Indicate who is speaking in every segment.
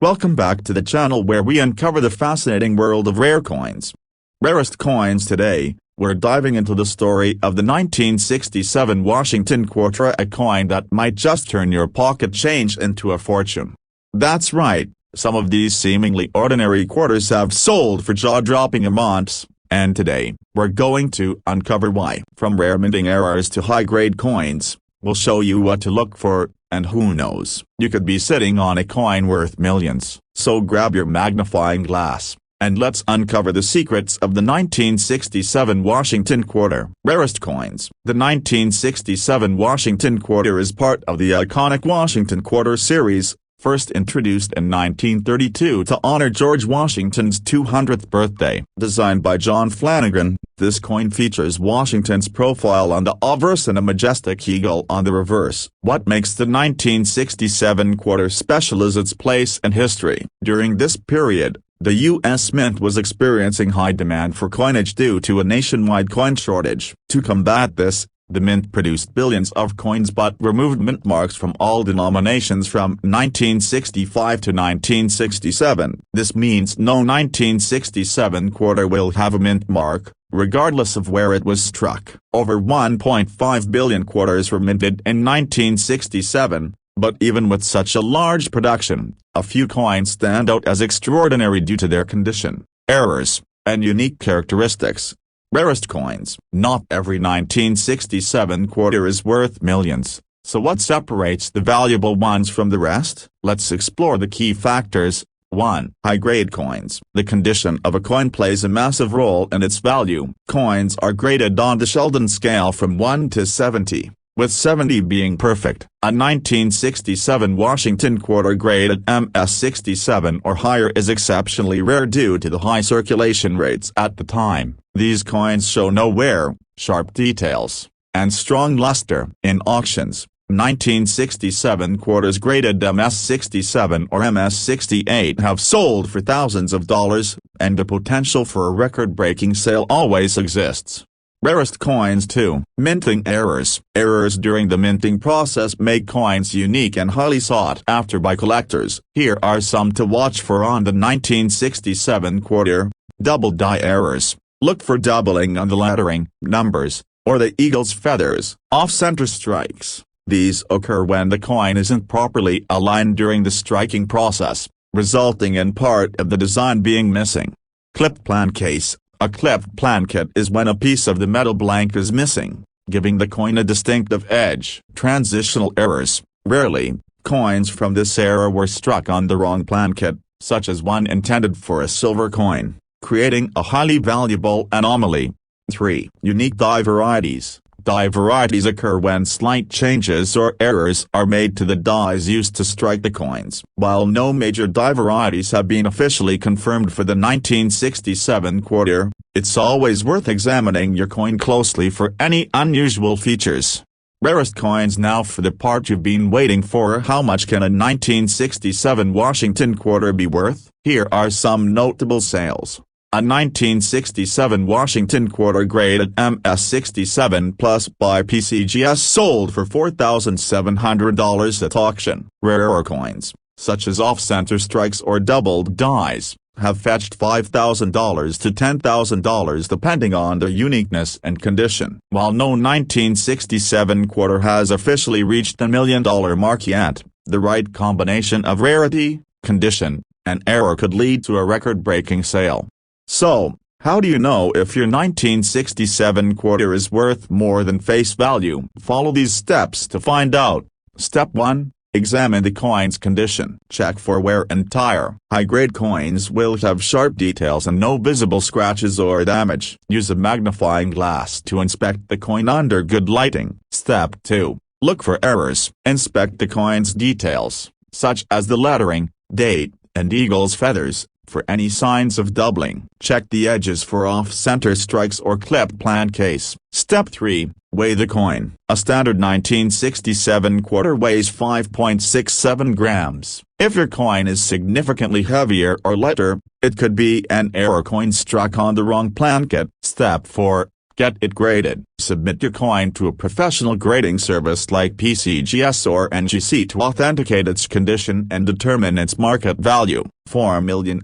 Speaker 1: Welcome back to the channel where we uncover the fascinating world of rare coins. Rarest coins today, we're diving into the story of the 1967 Washington quarter, a coin that might just turn your pocket change into a fortune. That's right, some of these seemingly ordinary quarters have sold for jaw-dropping amounts, and today, we're going to uncover why. From rare minting errors to high-grade coins, we'll show you what to look for. And who knows, you could be sitting on a coin worth millions. So grab your magnifying glass, and let's uncover the secrets of the 1967 Washington quarter. Rarest coins. The 1967 Washington quarter is part of the iconic Washington quarter series, first introduced in 1932 to honor George Washington's 200th birthday. Designed by John Flanagan, this coin features Washington's profile on the obverse and a majestic eagle on the reverse. What makes the 1967 quarter special is its place in history. During this period, the U.S. Mint was experiencing high demand for coinage due to a nationwide coin shortage. To combat this, the Mint produced billions of coins but removed mint marks from all denominations from 1965 to 1967. This means no 1967 quarter will have a mint mark, regardless of where it was struck. Over 1.5 billion quarters were minted in 1967, but even with such a large production, a few coins stand out as extraordinary due to their condition, errors, and unique characteristics. Rarest coins. Not every 1967 quarter is worth millions, so what separates the valuable ones from the rest? Let's explore the key factors. 1. High-grade coins. The condition of a coin plays a massive role in its value. Coins are graded on the Sheldon scale from 1 to 70, with 70 being perfect. A 1967 Washington quarter graded MS67 or higher is exceptionally rare due to the high circulation rates at the time. These coins show no wear, sharp details, and strong luster. In auctions, 1967 quarters graded MS67 or MS68 have sold for thousands of dollars, and the potential for a record-breaking sale always exists. Rarest coins. 2. Minting errors. Errors during the minting process make coins unique and highly sought after by collectors. Here are some to watch for on the 1967 quarter. Double die errors. Look for doubling on the lettering, numbers, or the eagle's feathers. Off-center strikes. These occur when the coin isn't properly aligned during the striking process, resulting in part of the design being missing. Clipped plancase. A clipped plancate is when a piece of the metal blank is missing, giving the coin a distinctive edge. Transitional errors. Rarely, coins from this era were struck on the wrong plancate, such as one intended for a silver coin, creating a highly valuable anomaly. 3. Unique die varieties. Die varieties occur when slight changes or errors are made to the dies used to strike the coins. While no major die varieties have been officially confirmed for the 1967 quarter, it's always worth examining your coin closely for any unusual features. Rarest coins. Now for the part you've been waiting for. How much can a 1967 Washington quarter be worth? Here are some notable sales. A 1967 Washington quarter graded MS67 Plus by PCGS sold for $4,700 at auction. Rarer coins, such as off-center strikes or doubled dies, have fetched $5,000 to $10,000 depending on their uniqueness and condition. While no 1967 quarter has officially reached the $1 million mark yet, the right combination of rarity, condition, and error could lead to a record-breaking sale. So, how do you know if your 1967 quarter is worth more than face value? Follow these steps to find out. Step 1. Examine the coin's condition. Check for wear and tear. High-grade coins will have sharp details and no visible scratches or damage. Use a magnifying glass to inspect the coin under good lighting. Step 2. Look for errors. Inspect the coin's details, such as the lettering, date, and eagle's feathers, for any signs of doubling. Check the edges for off-center strikes or clipped plancase. Step 3. Weigh the coin. A standard 1967 quarter weighs 5.67 grams. If your coin is significantly heavier or lighter, it could be an error coin struck on the wrong plancate. Step 4. Get it graded. Submit your coin to a professional grading service like PCGS or NGC to authenticate its condition and determine its market value. $4 million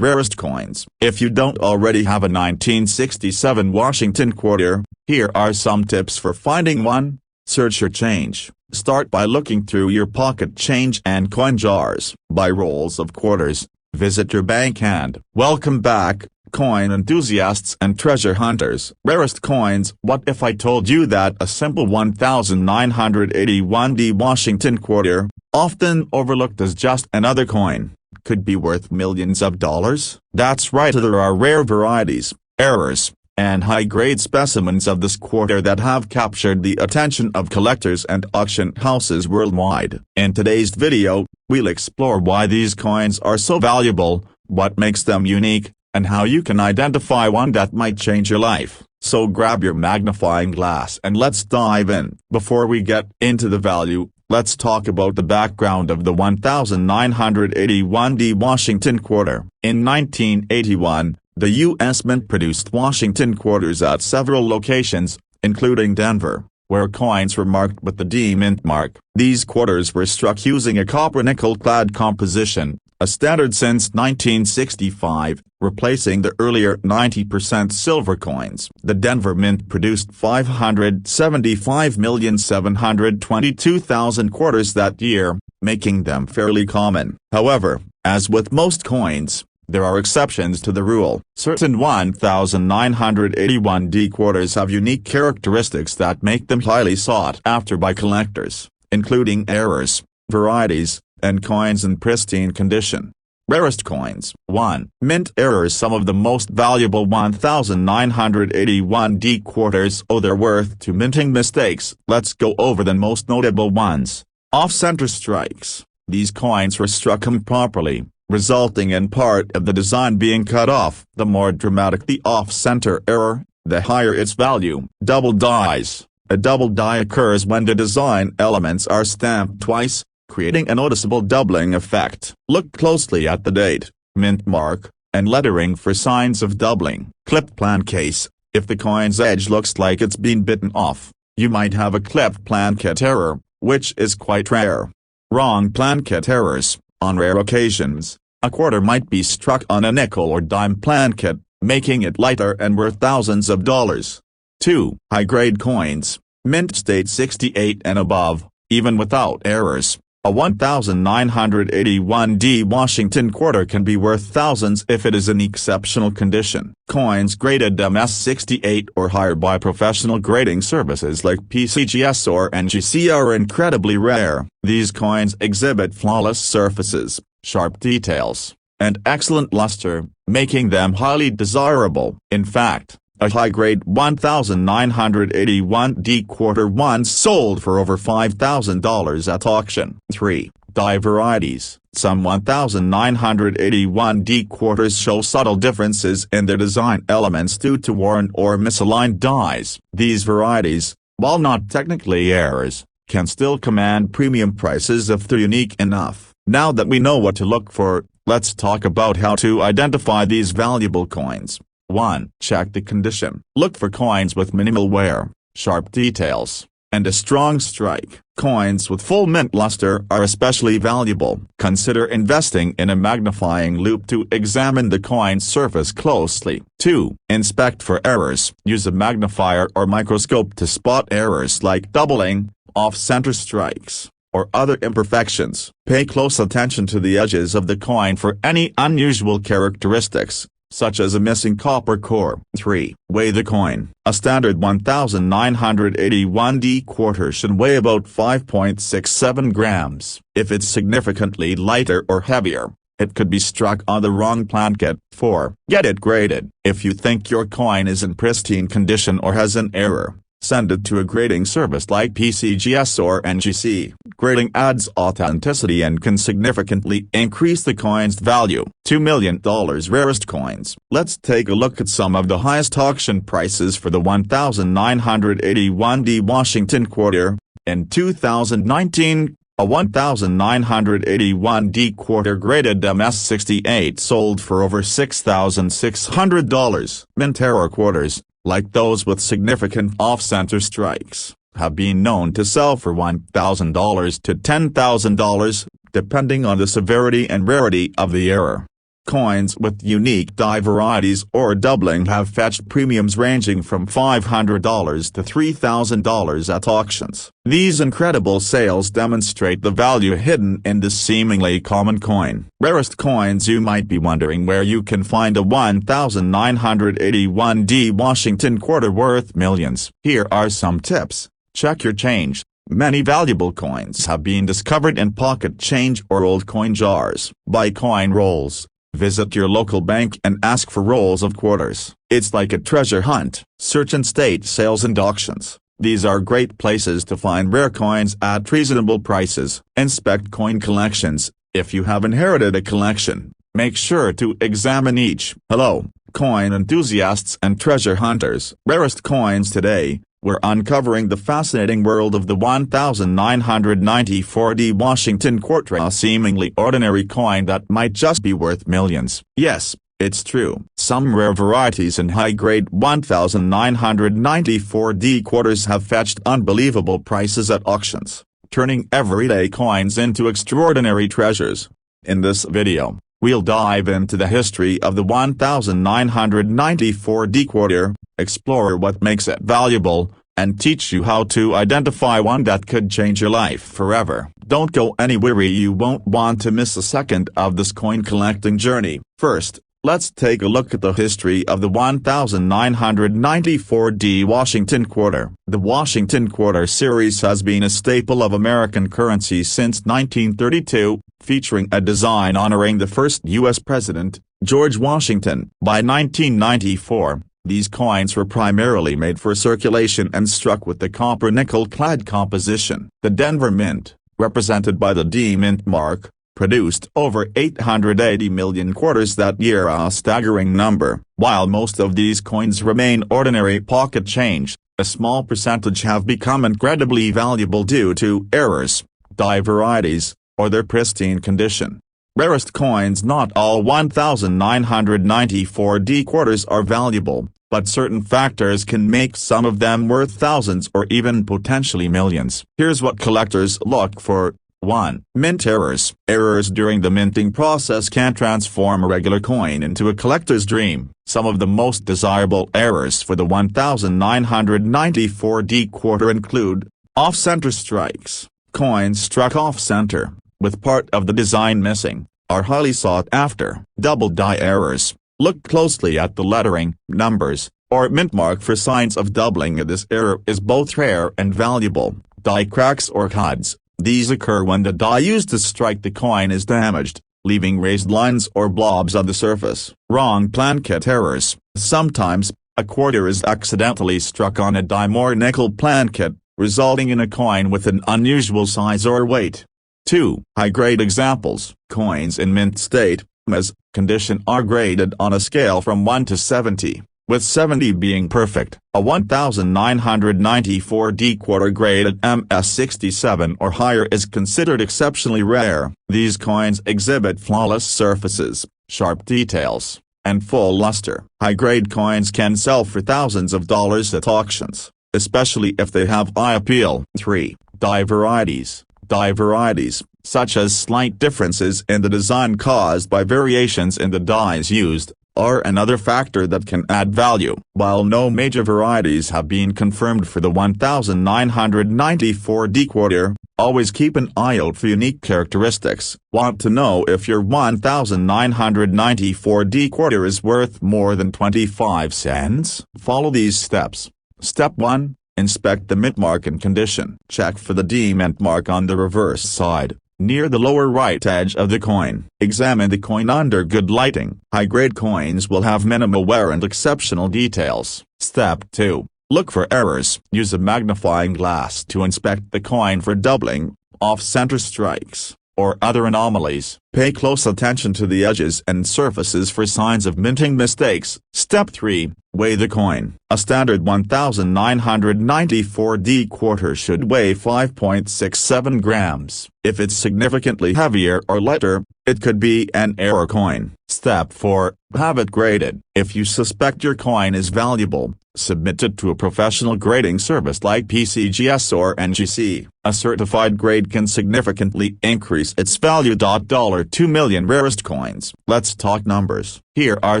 Speaker 1: rarest coins. If you don't already have a 1967 Washington quarter, here are some tips for finding one. Search your change. Start by looking through your pocket change and coin jars. Buy rolls of quarters. Visit your bank and welcome back, coin enthusiasts and treasure hunters. Rarest coins. What if I told you that a simple 1981 Washington quarter, often overlooked as just another coin, could be worth millions of dollars? That's right, there are rare varieties, errors, and high-grade specimens of this quarter that have captured the attention of collectors and auction houses worldwide. In today's video, we'll explore why these coins are so valuable, what makes them unique, and how you can identify one that might change your life. So grab your magnifying glass and let's dive in. Before we get into the value, let's talk about the background of the 1981 Washington quarter. In 1981, the U.S. Mint produced Washington quarters at several locations, including Denver, where coins were marked with the D Mint mark. These quarters were struck using a copper-nickel-clad composition, a standard since 1965, replacing the earlier 90% silver coins. The Denver Mint produced 575,722,000 quarters that year, making them fairly common. However, as with most coins, there are exceptions to the rule. Certain 1981 quarters have unique characteristics that make them highly sought after by collectors, including errors, varieties, and coins in pristine condition. Rarest coins. 1. Mint errors. Some of the most valuable 1981 quarters owe their worth to minting mistakes. Let's go over the most notable ones. Off-center strikes. These coins were struck improperly, resulting in part of the design being cut off. The more dramatic the off-center error, the higher its value. Double dies. A double die occurs when the design elements are stamped twice, creating a noticeable doubling effect. Look closely at the date, mint mark, and lettering for signs of doubling. Clipped plancase. If the coin's edge looks like it's been bitten off, you might have a clipped plancate error, which is quite rare. Wrong plancate errors. On rare occasions, a quarter might be struck on a nickel or dime plancate, making it lighter and worth thousands of dollars. 2. High-grade coins. Mint state 68 and above, even without errors. A 1981 Washington quarter can be worth thousands if it is in exceptional condition. Coins graded MS68 or higher by professional grading services like PCGS or NGC are incredibly rare. These coins exhibit flawless surfaces, sharp details, and excellent luster, making them highly desirable. In fact, a high-grade 1981 quarter once sold for over $5,000 at auction. 3. Die varieties. Some 1981 quarters show subtle differences in their design elements due to worn or misaligned dies. These varieties, while not technically errors, can still command premium prices if they're unique enough. Now that we know what to look for, let's talk about how to identify these valuable coins. 1. Check the condition. Look for coins with minimal wear, sharp details, and a strong strike. Coins with full mint luster are especially valuable. Consider investing in a magnifying loupe to examine the coin's surface closely. 2. Inspect for errors. Use a magnifier or microscope to spot errors like doubling, off-center strikes, or other imperfections. Pay close attention to the edges of the coin for any unusual characteristics, such as a missing copper core. 3. Weigh the coin. A standard 1981 quarter should weigh about 5.67 grams. If it's significantly lighter or heavier, it could be struck on the wrong plancate. 4. Get it graded. If you think your coin is in pristine condition or has an error, send it to a grading service like PCGS or NGC. Grading adds authenticity and can significantly increase the coin's value. $2 million rarest coins. Let's take a look at some of the highest auction prices for the 1981 Washington quarter. In 2019, a 1981 quarter graded MS68 sold for over $6,600. Mint error quarters. like those with significant off-center strikes, have been known to sell for $1,000 to $10,000, depending on the severity and rarity of the error. Coins with unique die varieties or doubling have fetched premiums ranging from $500 to $3,000 at auctions. These incredible sales demonstrate the value hidden in this seemingly common coin. Rarest coins. You might be wondering where you can find a 1981 Washington quarter worth millions. Here are some tips. Check your change. Many valuable coins have been discovered in pocket change or old coin jars. Buy coin rolls. Visit your local bank and ask for rolls of quarters. It's like a treasure hunt. Search estate sales and auctions. These are great places to find rare coins at reasonable prices. Inspect coin collections. If you have inherited a collection, make sure to examine each. Hello, coin enthusiasts and treasure hunters. Rarest coins today. We're uncovering the fascinating world of the 1994 Washington quarter, a seemingly ordinary coin that might just be worth millions. Yes, it's true. Some rare varieties in high-grade 1994 quarters have fetched unbelievable prices at auctions, turning everyday coins into extraordinary treasures. In this video, we'll dive into the history of the 1994 quarter, explore what makes it valuable, and teach you how to identify one that could change your life forever. Don't go anywhere, you won't want to miss a second of this coin collecting journey. First, let's take a look at the history of the 1994 Washington quarter. The Washington quarter series has been a staple of American currency since 1932, featuring a design honoring the first U.S. president, George Washington. By 1994, these coins were primarily made for circulation and struck with the copper-nickel clad composition. The Denver Mint, represented by the D Mint mark, produced over 880 million quarters that year, a staggering number. While most of these coins remain ordinary pocket change, a small percentage have become incredibly valuable due to errors, die varieties, or their pristine condition. Rarest coins. Not all 1994 quarters are valuable, but certain factors can make some of them worth thousands or even potentially millions. Here's what collectors look for. 1. Mint errors. Errors during the minting process can transform a regular coin into a collector's dream. Some of the most desirable errors for the 1994 quarter include off-center strikes. Coins struck off-center, with part of the design missing, are highly sought after. Double die errors. Look closely at the lettering, numbers, or mint mark for signs of doubling. This error is both rare and valuable. Die cracks or cuts. These occur when the die used to strike the coin is damaged, leaving raised lines or blobs on the surface. Wrong planchet errors. Sometimes, a quarter is accidentally struck on a dime or nickel planchet, resulting in a coin with an unusual size or weight. 2. High-grade examples. Coins in mint state, as condition, are graded on a scale from 1 to 70, with 70 being perfect. A 1994 quarter graded MS67 or higher is considered exceptionally rare. These coins exhibit flawless surfaces, sharp details, and full luster. High-grade coins can sell for thousands of dollars at auctions, especially if they have eye appeal. 3. Die varieties. Die varieties, such as slight differences in the design caused by variations in the dies used, are another factor that can add value. While no major varieties have been confirmed for the 1994 quarter, always keep an eye out for unique characteristics. Want to know if your 1994 quarter is worth more than 25 cents? Follow these steps. Step 1. Inspect the mint mark and condition. Check for the D mint mark on the reverse side, near the lower right edge of the coin. Examine the coin under good lighting. High-grade coins will have minimal wear and exceptional details. Step 2. Look for errors. Use a magnifying glass to inspect the coin for doubling, off-center strikes, or other anomalies. Pay close attention to the edges and surfaces for signs of minting mistakes. Step 3. Weigh the coin. A standard 1994 quarter should weigh 5.67 grams. If it's significantly heavier or lighter, it could be an error coin. Step 4. Have it graded. If you suspect your coin is valuable, submit it to a professional grading service like PCGS or NGC. A certified grade can significantly increase its value. $2 million rarest coins. Let's talk numbers. Here are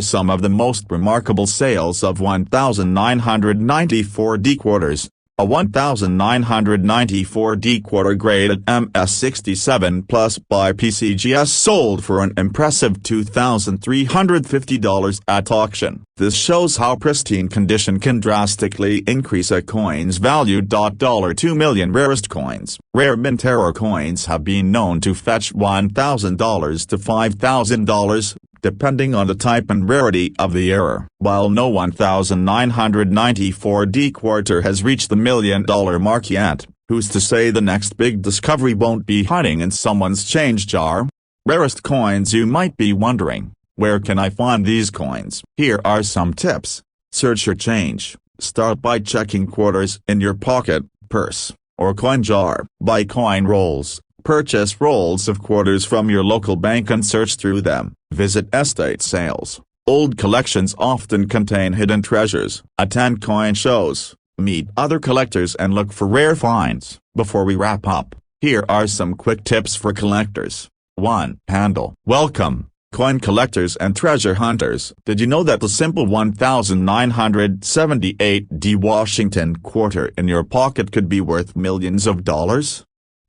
Speaker 1: some of the most remarkable sales of 1994 quarters. A 1994 quarter graded MS67 Plus by PCGS sold for an impressive $2,350 at auction. This shows how pristine condition can drastically increase a coin's value. $2 million rarest coins. Rare mint error coins have been known to fetch $1,000 to $5,000. Depending on the type and rarity of the error. While no 1994 quarter has reached the $1 million mark yet, who's to say the next big discovery won't be hiding in someone's change jar? Rarest coins. You might be wondering, where can I find these coins? Here are some tips. Search your change. Start by checking quarters in your pocket, purse, or coin jar. Buy coin rolls. Purchase rolls of quarters from your local bank and search through them. Visit estate sales. Old collections often contain hidden treasures. Attend coin shows. Meet other collectors and look for rare finds. Before we wrap up, here are some quick tips for collectors. 1. Handle. Welcome, coin collectors and treasure hunters. Did you know that the simple 1978 Washington quarter in your pocket could be worth millions of dollars?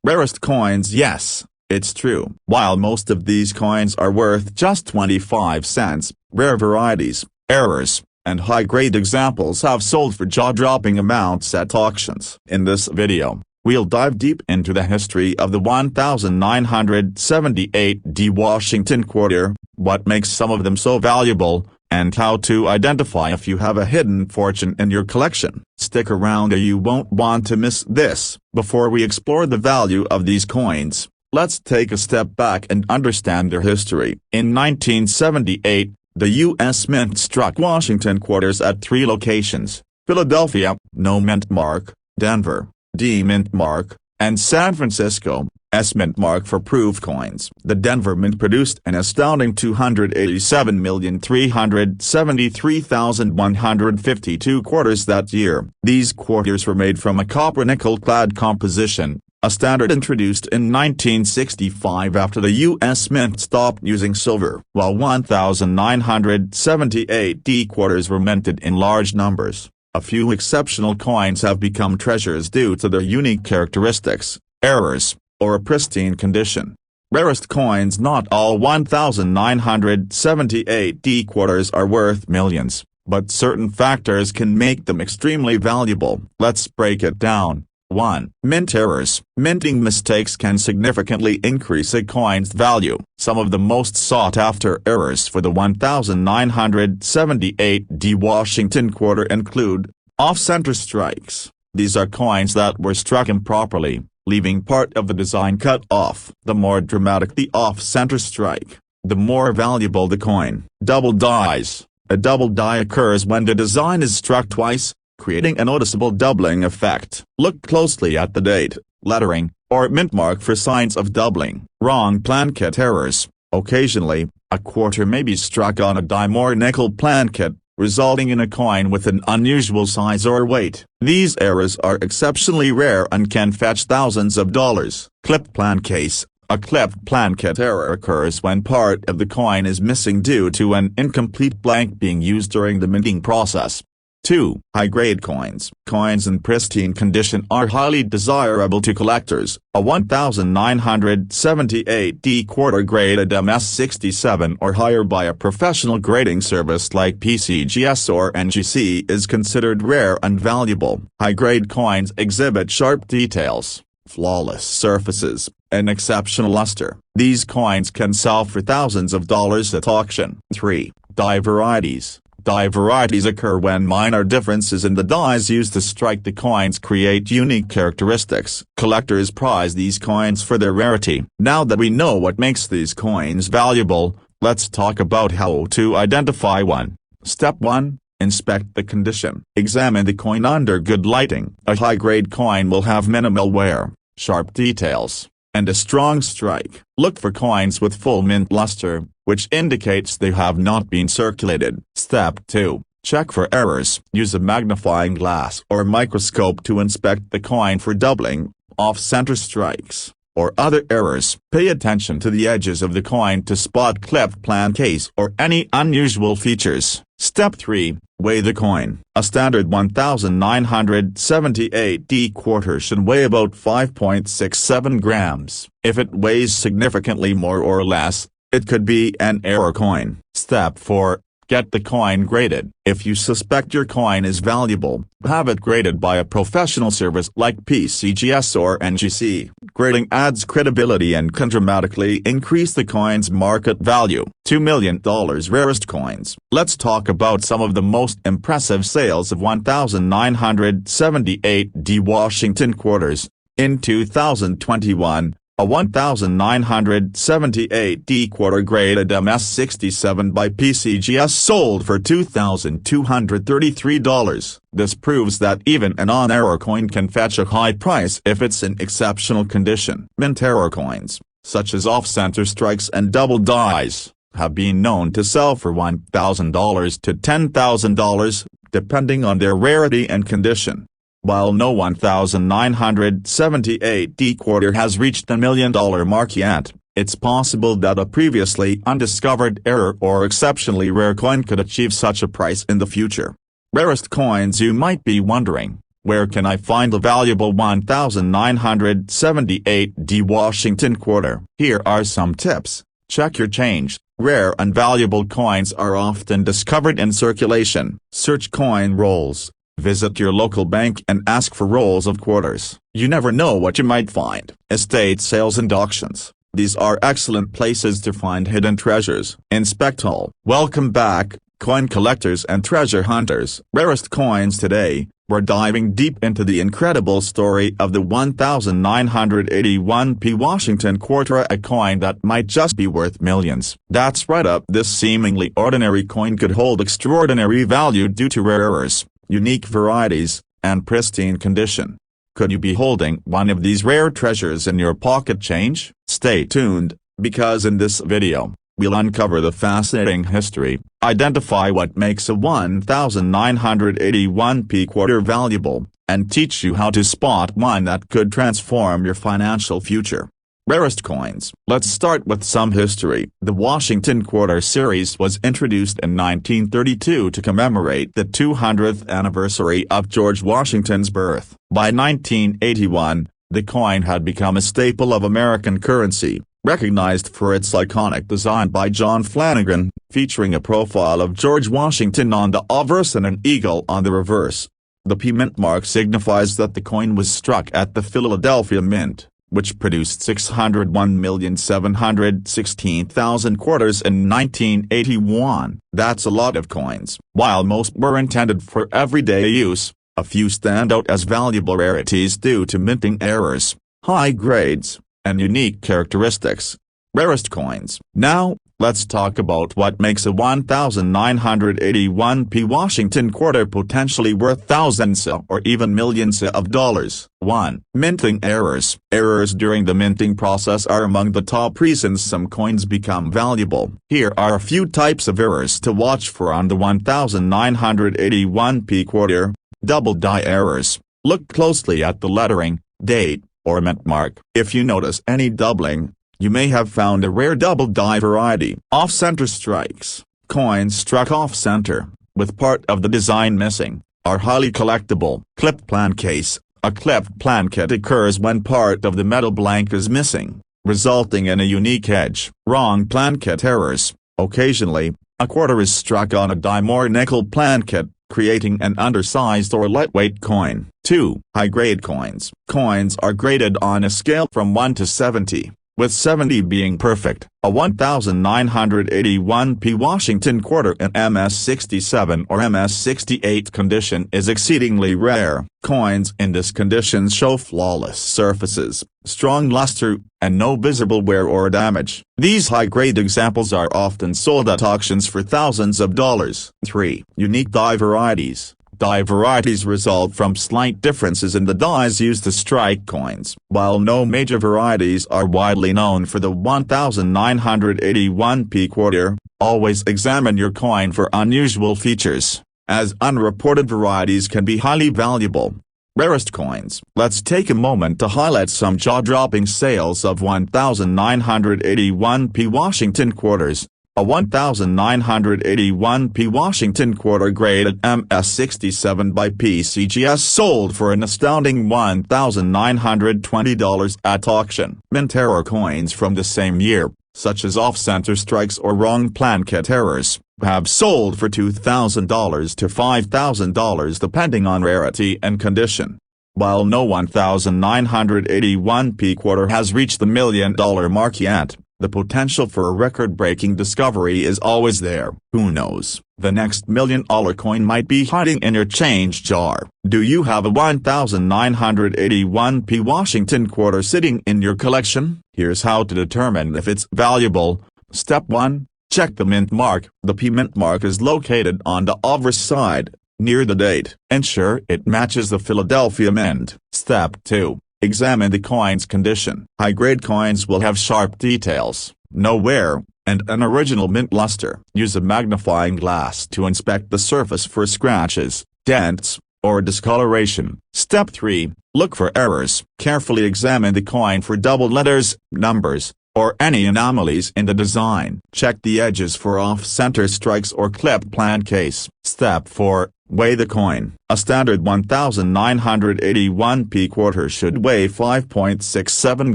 Speaker 1: Rarest coins. Yes, it's true. While most of these coins are worth just 25 cents, rare varieties, errors, and high-grade examples have sold for jaw-dropping amounts at auctions. In this video, we'll dive deep into the history of the 1978 Washington quarter, what makes some of them so valuable, and how to identify if you have a hidden fortune in your collection. Stick around or you won't want to miss this. Before we explore the value of these coins, let's take a step back and understand their history. In 1978, the U.S. Mint struck Washington quarters at 3 locations: Philadelphia, no mint mark; Denver, D mint mark; and San Francisco, S mint mark for proof coins. The Denver Mint produced an astounding 287,373,152 quarters that year. These quarters were made from a copper nickel-clad composition, a standard introduced in 1965 after the U.S. Mint stopped using silver. While 1978 quarters were minted in large numbers, a few exceptional coins have become treasures due to their unique characteristics, errors, or a pristine condition. Rarest coins. Not all 1978 quarters are worth millions, but certain factors can make them extremely valuable. Let's break it down. 1. Mint errors. Minting mistakes can significantly increase a coin's value. Some of the most sought-after errors for the 1978 Washington quarter include off-center strikes. These are coins that were struck improperly, leaving part of the design cut off. The more dramatic the off-center strike, the more valuable the coin. Double dies. A double die occurs when the design is struck twice, creating a noticeable doubling effect. Look closely at the date, lettering, or mint mark for signs of doubling. Wrong plankett errors. Occasionally, a quarter may be struck on a dime or nickel plankett, resulting in a coin with an unusual size or weight. These errors are exceptionally rare and can fetch thousands of dollars. Clipped plankett. A clipped plankett error occurs when part of the coin is missing due to an incomplete blank being used during the minting process. 2. High-grade coins. Coins in pristine condition are highly desirable to collectors. A 1978 quarter graded MS67 or higher by a professional grading service like PCGS or NGC is considered rare and valuable. High-grade coins exhibit sharp details, flawless surfaces, and exceptional luster. These coins can sell for thousands of dollars at auction. 3. Die varieties. Die varieties occur when minor differences in the dies used to strike the coins create unique characteristics. Collectors prize these coins for their rarity. Now that we know what makes these coins valuable, let's talk about how to identify one. Step 1. Inspect the condition. Examine the coin under good lighting. A high-grade coin will have minimal wear, sharp details, and a strong strike. Look for coins with full mint luster, which indicates they have not been circulated. Step 2. Check for errors. Use a magnifying glass or microscope to inspect the coin for doubling, off-center strikes, or other errors. Pay attention to the edges of the coin to spot clipped plan case or any unusual features. Step 3. Weigh the coin. A standard 1978 quarter should weigh about 5.67 grams. If it weighs significantly more or less, it could be an error coin. Step 4. Get the coin graded. If you suspect your coin is valuable, have it graded by a professional service like PCGS or NGC. Grading adds credibility and can dramatically increase the coin's market value. $2 million rarest coins. Let's talk about some of the most impressive sales of 1978 Washington quarters. In 2021, a 1978 quarter graded MS-67 by PCGS sold for $2,233. This proves that even a non-error coin can fetch a high price if it's in exceptional condition. Mint error coins, such as off-center strikes and double dies, have been known to sell for $1,000 to $10,000, depending on their rarity and condition. While no 1978 quarter has reached the $1 million mark yet, it's possible that a previously undiscovered error or exceptionally rare coin could achieve such a price in the future. Rarest coins. You might be wondering, where can I find a valuable 1978 Washington quarter? Here are some tips. Check your change. Rare and valuable coins are often discovered in circulation. Search coin rolls. Visit your local bank and ask for rolls of quarters. You never know what you might find. Estate sales and auctions. These are excellent places to find hidden treasures. Inspect all. Welcome back, coin collectors and treasure hunters. Rarest coins. Today, we're diving deep into the incredible story of the 1981 Washington quarter, a coin that might just be worth millions. That's right up. This seemingly ordinary coin could hold extraordinary value due to rare errors, unique varieties, and pristine condition. Could you be holding one of these rare treasures in your pocket change? Stay tuned, because in this video, we'll uncover the fascinating history, identify what makes a 1981 quarter valuable, and teach you how to spot one that could transform your financial future. Rarest coins. Let's start with some history. The Washington quarter series was introduced in 1932 to commemorate the 200th anniversary of George Washington's birth. By 1981, the coin had become a staple of American currency, recognized for its iconic design by John Flanagan, featuring a profile of George Washington on the obverse and an eagle on the reverse. The P mint mark signifies that the coin was struck at the Philadelphia Mint, which produced 601,716,000 quarters in 1981. That's a lot of coins. While most were intended for everyday use, a few stand out as valuable rarities due to minting errors, high grades, and unique characteristics. Rarest coins. Now, let's talk about what makes a 1981 Washington quarter potentially worth thousands or even millions of dollars. 1. Minting errors. Errors during the minting process are among the top reasons some coins become valuable. Here are a few types of errors to watch for on the 1981 quarter. Double die errors. Look closely at the lettering, date, or mint mark. If you notice any doubling, you may have found a rare double die variety. Off-center strikes. Coins struck off-center, with part of the design missing, are highly collectible. Clipped plan case. A clipped planchet occurs when part of the metal blank is missing, resulting in a unique edge. Wrong planchet errors. Occasionally, a quarter is struck on a dime or nickel planchet, creating an undersized or lightweight coin. 2. High-grade coins. Coins are graded on a scale from 1 to 70. With 70 being perfect. A 1981 Washington quarter in MS-67 or MS-68 condition is exceedingly rare. Coins in this condition show flawless surfaces, strong luster, and no visible wear or damage. These high-grade examples are often sold at auctions for thousands of dollars. 3. Unique die varieties. Die varieties result from slight differences in the dies used to strike coins. While no major varieties are widely known for the 1981p quarter, always examine your coin for unusual features, as unreported varieties can be highly valuable. Rarest coins. Let's take a moment to highlight some jaw-dropping sales of 1981p Washington quarters. A 1981p Washington quarter graded MS67 by PCGS sold for an astounding $1,920 at auction. Mint error coins from the same year, such as off-center strikes or wrong planchet errors, have sold for $2,000 to $5,000 depending on rarity and condition. While no 1981p quarter has reached the $1 million mark yet, the potential for a record-breaking discovery is always there. Who knows, the next $1 million coin might be hiding in your change jar. Do you have a 1981p Washington quarter sitting in your collection? Here's how to determine if it's valuable. Step 1. Check the mint mark. The P mint mark is located on the obverse side, near the date. Ensure it matches the Philadelphia Mint. Step 2. Examine the coin's condition. High-grade coins will have sharp details, no wear, and an original mint luster. Use a magnifying glass to inspect the surface for scratches, dents, or discoloration. Step 3. Look for errors. Carefully examine the coin for double letters, numbers, or any anomalies in the design. Check the edges for off-center strikes or clipped plancase. Step 4. Weigh the coin. A standard 1981p quarter should weigh 5.67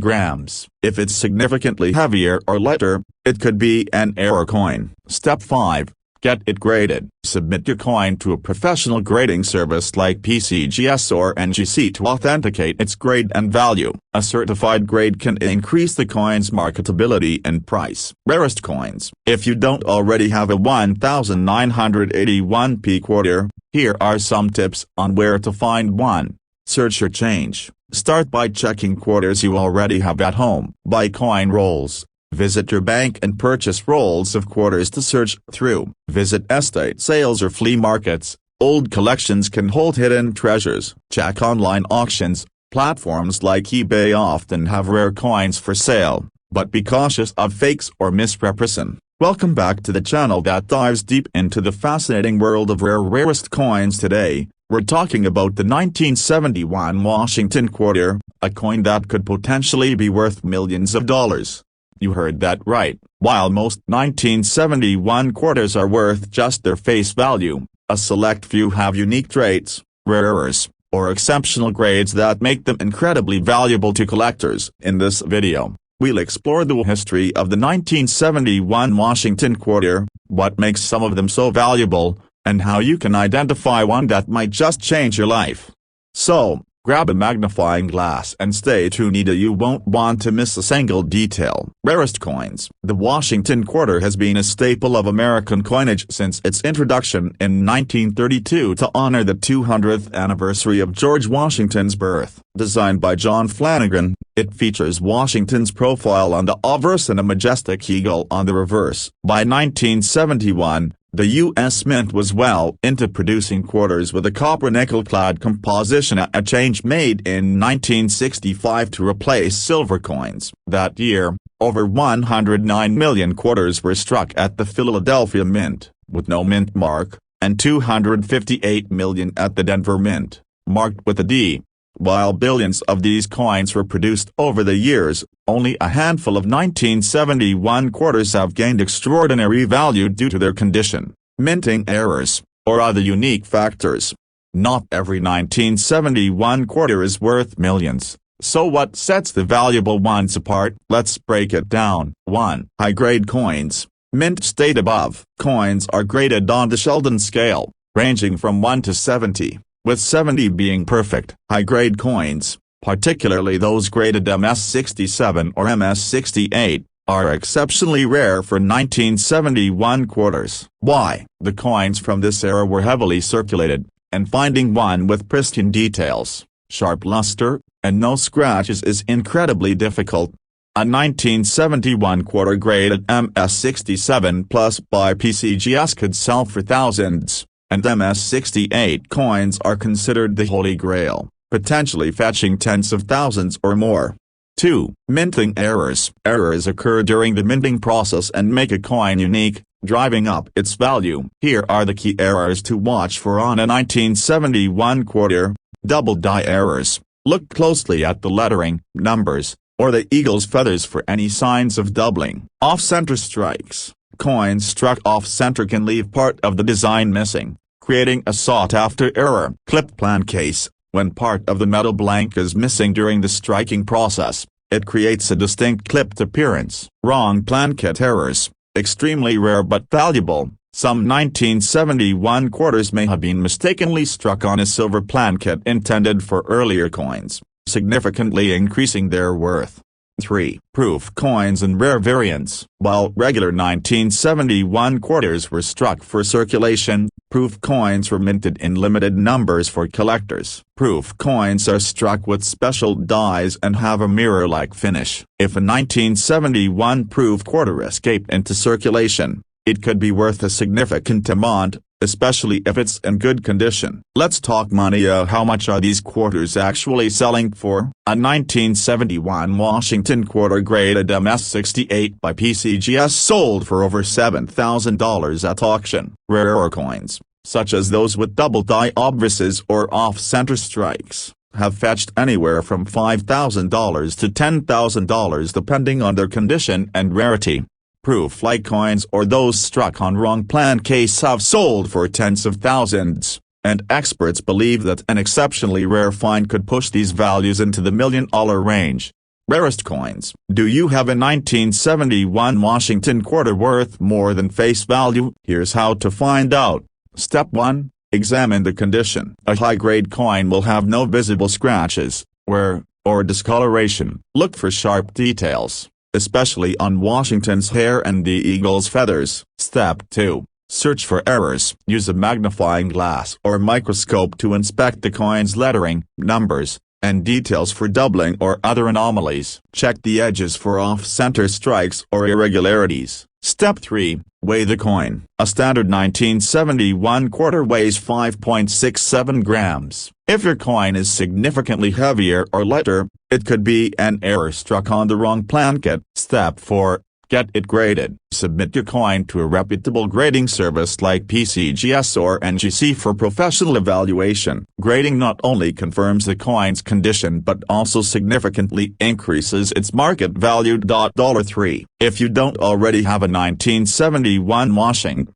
Speaker 1: grams. If it's significantly heavier or lighter, it could be an error coin. Step 5. Get it graded. Submit your coin to a professional grading service like PCGS or NGC to authenticate its grade and value. A certified grade can increase the coin's marketability and price. Rarest coins. If you don't already have a 1981p quarter, here are some tips on where to find one. Search your change. Start by checking quarters you already have at home. Buy coin rolls. Visit your bank and purchase rolls of quarters to search through. Visit estate sales or flea markets. Old collections can hold hidden treasures. Check online auctions. Platforms like eBay often have rare coins for sale, but be cautious of fakes or misrepresentation. Welcome back to the channel that dives deep into the fascinating world of rarest coins. Today, we're talking about the 1971 Washington quarter, a coin that could potentially be worth millions of dollars. You heard that right. While most 1971 quarters are worth just their face value, a select few have unique traits, rare errors, or exceptional grades that make them incredibly valuable to collectors. In this video, we'll explore the history of the 1971 Washington quarter, what makes some of them so valuable, and how you can identify one that might just change your life. So, grab a magnifying glass and stay tuned. You won't want to miss a single detail. Rarest coins. The Washington quarter has been a staple of American coinage since its introduction in 1932 to honor the 200th anniversary of George Washington's birth. Designed by John Flanagan, it features Washington's profile on the obverse and a majestic eagle on the reverse. By 1971, the U.S. Mint was well into producing quarters with a copper-nickel-clad composition, a change made in 1965 to replace silver coins. That year, over 109 million quarters were struck at the Philadelphia Mint, with no mint mark, and 258 million at the Denver Mint, marked with a D. While billions of these coins were produced over the years, only a handful of 1971 quarters have gained extraordinary value due to their condition, minting errors, or other unique factors. Not every 1971 quarter is worth millions, so what sets the valuable ones apart? Let's break it down. 1. High-grade coins. Mint state above. Coins are graded on the Sheldon scale, ranging from 1 to 70. With 70 being perfect. High-grade coins, particularly those graded MS67 or MS68, are exceptionally rare for 1971 quarters. Why? The coins from this era were heavily circulated, and finding one with pristine details, sharp luster, and no scratches is incredibly difficult. A 1971 quarter graded MS67 plus by PCGS could sell for thousands. and MS-68 coins are considered the holy grail, potentially fetching tens of thousands or more. 2. Minting errors. Errors occur during the minting process and make a coin unique, driving up its value. Here are the key errors to watch for on a 1971 quarter. Double die errors. Look closely at the lettering, numbers, or the eagle's feathers for any signs of doubling. Off-center strikes. Coins struck off-center can leave part of the design missing, creating a sought-after error. Clipped plan case. When part of the metal blank is missing during the striking process, it creates a distinct clipped appearance. Wrong planchet errors. Extremely rare but valuable. Some 1971 quarters may have been mistakenly struck on a silver planchet intended for earlier coins, significantly increasing their worth. 3. Proof coins and rare variants. While regular 1971 quarters were struck for circulation, proof coins were minted in limited numbers for collectors. Proof coins are struck with special dies and have a mirror-like finish. If a 1971 proof quarter escaped into circulation, it could be worth a significant amount, especially if it's in good condition. Let's talk money. How much are these quarters actually selling for? A 1971 Washington quarter graded MS-68 by PCGS sold for over $7,000 at auction. Rarer coins, such as those with double die obverses or off-center strikes, have fetched anywhere from $5,000 to $10,000 depending on their condition and rarity. Proof-like coins or those struck on wrong plancase have sold for tens of thousands, and experts believe that an exceptionally rare find could push these values into the $1 million range. Rarest coins. Do you have a 1971 Washington quarter worth more than face value? Here's how to find out. Step 1. Examine the condition. A high-grade coin will have no visible scratches, wear, or discoloration. Look for sharp details, especially on Washington's hair and the eagle's feathers. Step 2. Search for errors. Use a magnifying glass or microscope to inspect the coin's lettering, numbers, and details for doubling or other anomalies. Check the edges for off-center strikes or irregularities. Step 3. Weigh the coin. A standard 1971 quarter weighs 5.67 grams. If your coin is significantly heavier or lighter, it could be an error struck on the wrong planchet. Step 4. Get it graded. Submit your coin to a reputable grading service like PCGS or NGC for professional evaluation. Grading not only confirms the coin's condition but also significantly increases its market value. $3. If you don't already have a 1971 Washington